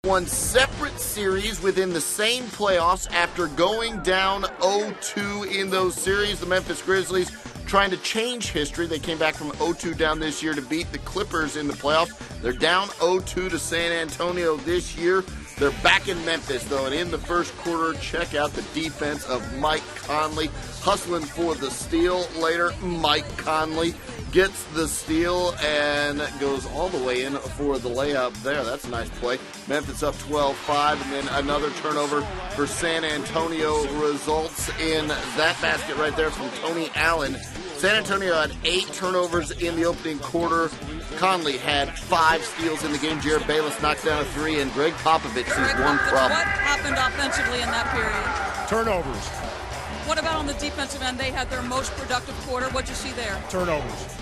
One separate series within the same playoffs after going down 0-2 in those series. The Memphis Grizzlies trying to change history. They came back from 0-2 down this year to beat the Clippers in the playoffs. They're down 0-2 to San Antonio this year. They're back in Memphis, though, and in the first quarter, check out the defense of Mike Conley. Hustling for the steal later. Mike Conley gets the steal and goes all the way in for the layup there. That's a nice play. Memphis up 12-5, and then another turnover for San Antonio results in that basket right there from Tony Allen. San Antonio had 8 turnovers in the opening quarter. Conley had 5 steals in the game. Jared Bayless knocks down a 3, and Greg Popovich sees one problem. What happened offensively in that period? Turnovers. What about on the defensive end? They had their most productive quarter. What'd you see there? Turnovers.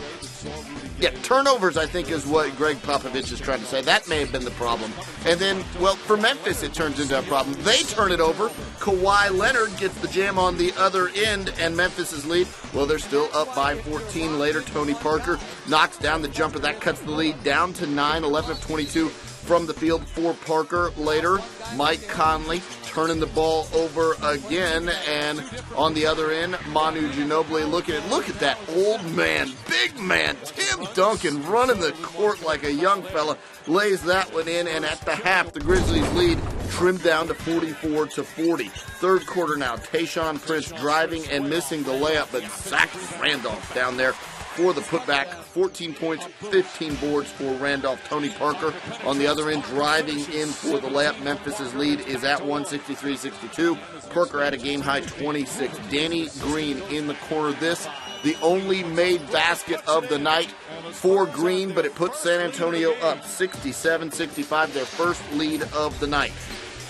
Yeah, turnovers, I think, is what Greg Popovich is trying to say. That may have been the problem. And then, well, for Memphis, it turns into a problem. They turn it over. Kawhi Leonard gets the jam on the other end, and Memphis' lead, well, they're still up by 14 later. Tony Parker knocks down the jumper. That cuts the lead down to 9, 11 of 22 from the field for Parker later. Mike Conley turning the ball over again, and on the other end, Manu Ginobili. Look at that old man, big man, Tim Duncan running the court like a young fella, lays that one in, and at the half, the Grizzlies lead trimmed down to 44-40. Third quarter now, Tayshaun Prince driving and missing the layup, but Zach Randolph down there for the putback. 14 points, 15 boards for Randolph. Tony Parker on the other end driving in for the layup. Memphis' lead is at 163-62. Parker at a game-high 26. Danny Green in the corner. This, the only made basket of the night for Green, but it puts San Antonio up 67-65, their first lead of the night.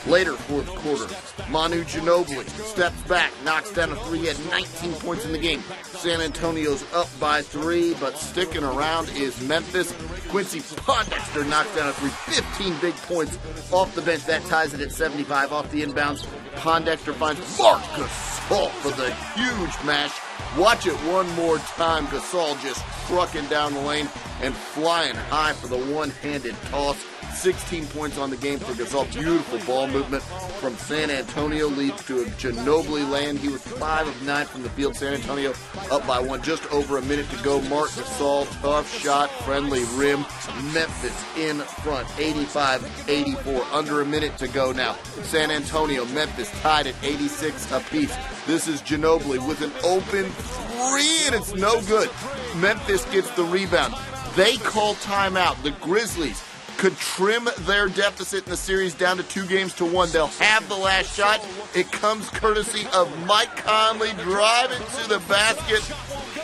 Later, fourth quarter, Manu Ginobili steps back, knocks down a 3, had 19 points in the game. San Antonio's up by 3, but sticking around is Memphis. Quincy Pondexter knocks down a 3, 15 big points off the bench. That ties it at 75 off the inbounds. Pondexter finds Marc Gasol for the huge mash. Watch it one more time. Gasol just trucking down the lane and flying high for the one-handed toss. 16 points on the game for Gasol. Beautiful ball movement from San Antonio leads to a Ginobili land. He was 5 of 9 from the field. San Antonio up by 1, just over a minute to go. Marc Gasol, tough shot, friendly rim. Memphis in front, 85-84. Under a minute to go now. San Antonio, Memphis tied at 86 apiece. This is Ginobili with an open 3, and it's no good. Memphis gets the rebound. They call timeout. The Grizzlies could trim their deficit in the series down to 2-1. They'll have the last shot. It comes courtesy of Mike Conley driving to the basket,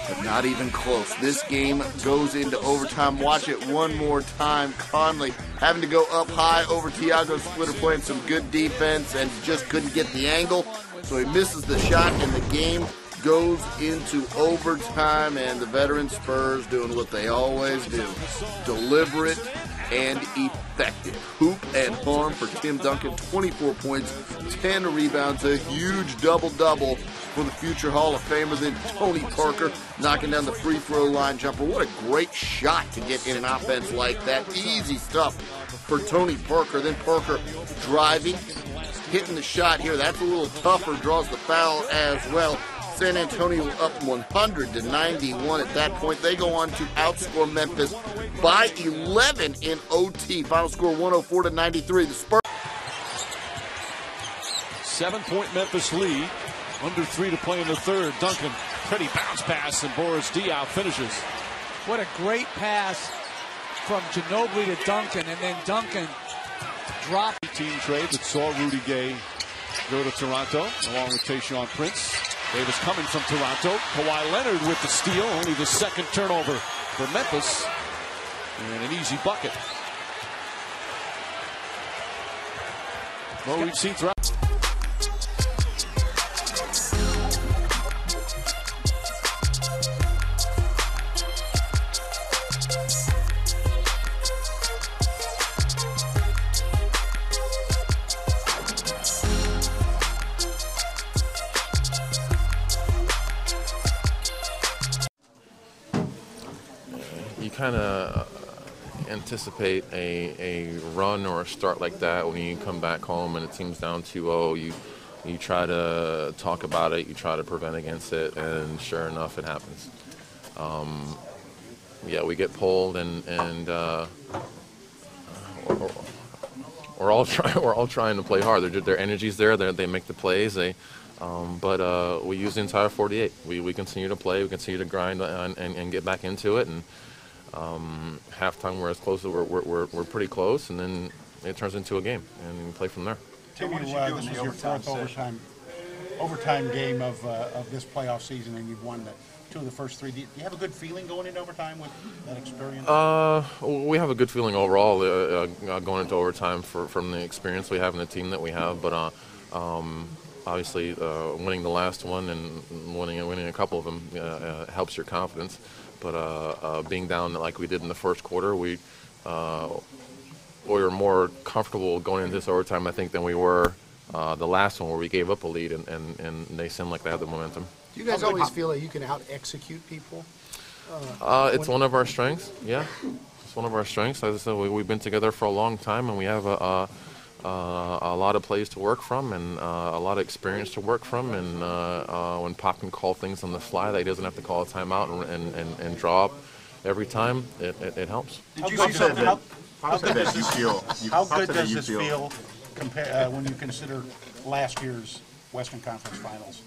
but not even close. This game goes into overtime. Watch it one more time. Conley having to go up high over Tiago Splitter, playing some good defense and just couldn't get the angle, so he misses the shot, and the game goes into overtime, and the veteran Spurs doing what they always do. Deliberate and effective. Hoop and harm for Tim Duncan. 24 points, 10 rebounds, a huge double-double for the future Hall of Famer. Then Tony Parker knocking down the free throw line jumper. What a great shot to get in an offense like that. Easy stuff for Tony Parker. Then Parker driving, hitting the shot here. That's a little tougher, draws the foul as well. San Antonio up 100-91 at that point. They go on to outscore Memphis by 11 in OT. Final score 104-93. The Spurs. 7-point Memphis lead. Under 3 to play in the third. Duncan, pretty bounce pass, and Boris Diaw finishes. What a great pass from Ginobili to Duncan, and then Duncan dropped. Team trade that saw Rudy Gay go to Toronto, along with Tayshaun Prince. Davis coming from Toronto. Kawhi Leonard with the steal. Only the second turnover for Memphis. And an easy bucket. Well, we've seen throughout. You kind of anticipate a run or a start like that when you come back home and the team's down 2-0. You try to talk about it, you try to prevent against it, and sure enough, it happens. Yeah, we get pulled, and we're all trying to play hard. Their energy's there. They make the plays. But we use the entire 48. We continue to play. We continue to grind and get back into it. And halftime, we're as close as we're pretty close, and then it turns into a game, and we play from there. Timmy, this is your fourth overtime game of this playoff season, and you've won two of the first three. Do you have a good feeling going into overtime with that experience? We have a good feeling overall going into overtime from the experience we have and the team that we have. But obviously, winning the last one and winning a couple of them helps your confidence. But being down like we did in the first quarter, we were more comfortable going into this overtime, I think, than we were the last one where we gave up a lead and they seemed like they had the momentum. Do you guys always feel like you can out-execute people? It's one of our strengths, yeah. It's one of our strengths. As I said, we've been together for a long time, and we have a lot of plays to work from and a lot of experience to work from. And when Pop can call things on the fly that he doesn't have to call a timeout and draw up every time, it helps. How good does this feel when you consider last year's Western Conference Finals?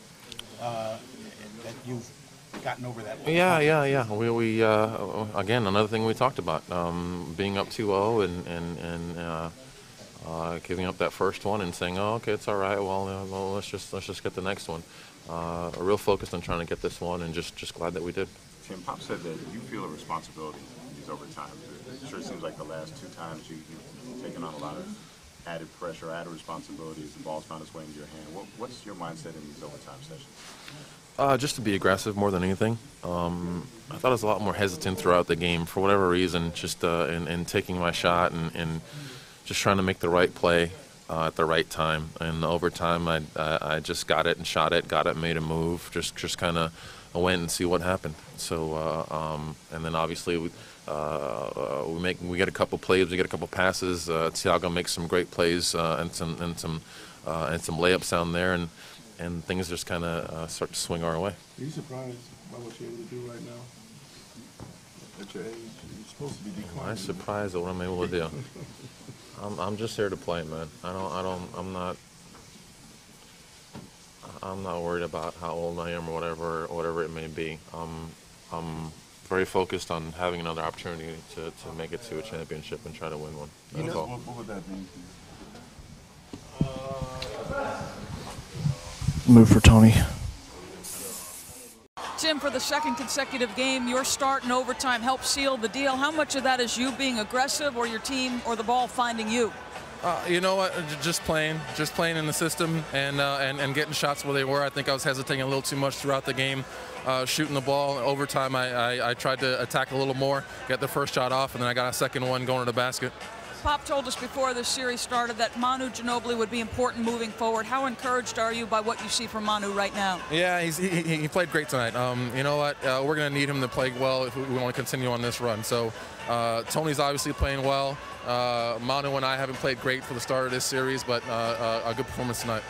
That you've gotten over that. Yeah. We again, another thing we talked about, being up 2-0 and giving up that first one and saying, "Oh, okay, it's all right. Well, let's just get the next one." Real focused on trying to get this one, and just glad that we did. Tim, Pop said that you feel a responsibility in these overtimes. It sure seems like the last two times you've taken on a lot of added pressure, added responsibilities. The ball's found its way into your hand. What's your mindset in these overtime sessions? Just to be aggressive more than anything. I thought I was a lot more hesitant throughout the game for whatever reason, just in taking my shot and just trying to make the right play at the right time. In the overtime, I just got it and shot it, made a move, just kind of went and see what happened. So and then obviously we get a couple plays, we get a couple passes. Thiago makes some great plays and some layups down there, and things just kind of start to swing our way. Are you surprised by what you're able to do right now? At your age, you're supposed to be declining. I'm surprised at what I'm able to do. I'm just here to play, man. I'm not worried about how old I am or whatever it may be. I'm very focused on having another opportunity to make it to a championship and try to win one. That's all. What would that mean to you? Move for Tony. Tim, for the second consecutive game, your start in overtime helped seal the deal. How much of that is you being aggressive or your team or the ball finding you? You know what? Just playing in the system and getting shots where they were. I think I was hesitating a little too much throughout the game, shooting the ball. Overtime, I tried to attack a little more, get the first shot off, and then I got a second one going to the basket. Pop told us before this series started that Manu Ginobili would be important moving forward. How encouraged are you by what you see from Manu right now? Yeah, he played great tonight. You know what? We're going to need him to play well if we want to continue on this run. So Tony's obviously playing well. Manu and I haven't played great for the start of this series, but a good performance tonight.